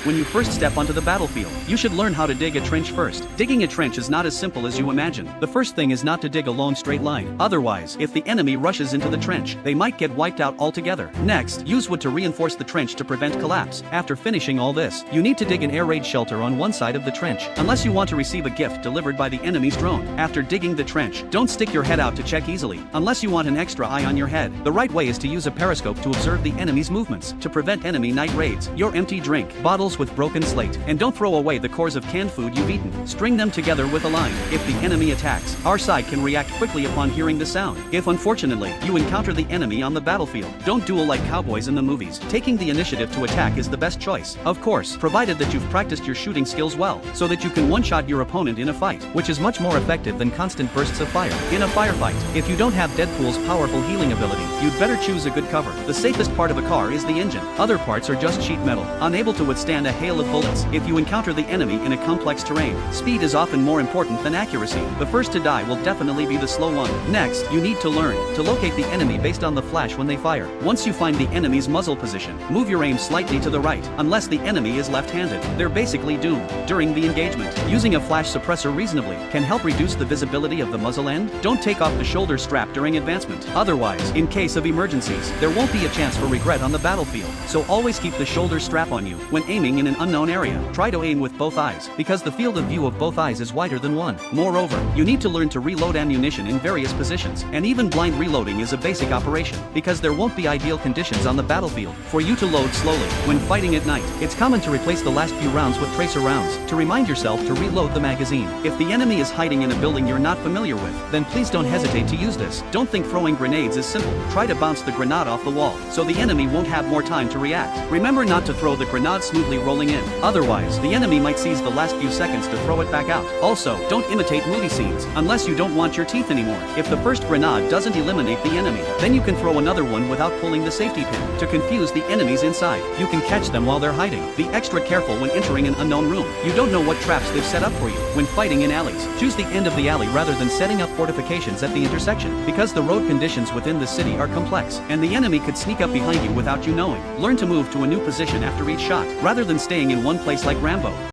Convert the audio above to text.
when you first step onto the battlefield. You should learn how to dig a trench first. Digging a trench is not as simple as you imagine. The first thing is not to dig a long straight line. Otherwise, if the enemy rushes into the trench, they might get wiped out altogether. Next, use wood to reinforce the trench to prevent collapse. After finishing all this, you need to dig an air raid shelter on one side of the trench, unless you want to receive a gift delivered by the enemy's drone. After digging the trench, don't stick your head out to check easily, unless you want an extra eye on your head. The right way is to use a periscope to observe the enemy's movements, to prevent enemy night raids. Your empty drink bottles with broken slate, and don't throw away the cores of canned food you've eaten. String them together with a line. If the enemy attacks, our side can react quickly upon hearing the sound. If unfortunately, you encounter the enemy on the battlefield, don't duel like cowboys in the movies. Taking the initiative to attack is the best choice. Of course, provided that you've practiced your shooting skills well, so that you can one-shot your opponent in a fight, which is much more effective than constant bursts of fire. In a firefight, if you don't have Deadpool's powerful healing ability, you'd better choose a good cover. The safest part of a car is the engine. Other parts are just sheet metal, unable to withstand a hail of bullets. If you encounter the enemy in a complex terrain, speed is often more important than accuracy. The first to die will definitely be the slow one. Next, you need to learn to locate the enemy based on the flash when they fire. Once you find the enemy's muzzle position, move your aim slightly to the right, unless the enemy is left-handed. They're basically doomed. During the engagement, using a flash suppressor reasonably can help reduce the visibility of the muzzle end. Don't take off the shoulder strap during advancement. Otherwise, in case of emergencies, there won't be a chance for regret on the battlefield. So always keep the shoulder strap on you when aiming in an unknown area. Try to aim with both eyes, because the field of view of both eyes is wider than one. Moreover, you need to learn to reload ammunition in various positions, and even blind reloading is a basic operation, because there won't be ideal conditions on the battlefield for you to load slowly. When fighting at night, it's common to replace the last few rounds with tracer rounds, to remind yourself to reload the magazine. If the enemy is hiding in a building you're not familiar with, then please don't hesitate to use this. Don't think throwing grenades is simple. Try to bounce the grenade off the wall, so the enemy won't have more time to react. Remember not to throw the grenade smoothly rolling in. Otherwise, the enemy might seize the last few seconds to throw it back out. Also, don't imitate movie scenes, unless you don't want your teeth anymore. If the first grenade doesn't eliminate the enemy, then you can throw another one without pulling the safety pin, to confuse the enemies inside. You can catch them while they're hiding. Be extra careful when entering an unknown room. You don't know what traps they've set up for you. When fighting in alleys, choose the end of the alley rather than setting up fortifications at the intersection, because the road conditions within the city are complex, and the enemy could sneak up behind you without you knowing. Learn to move to a new position after each shot, rather than staying in one place like Rambo.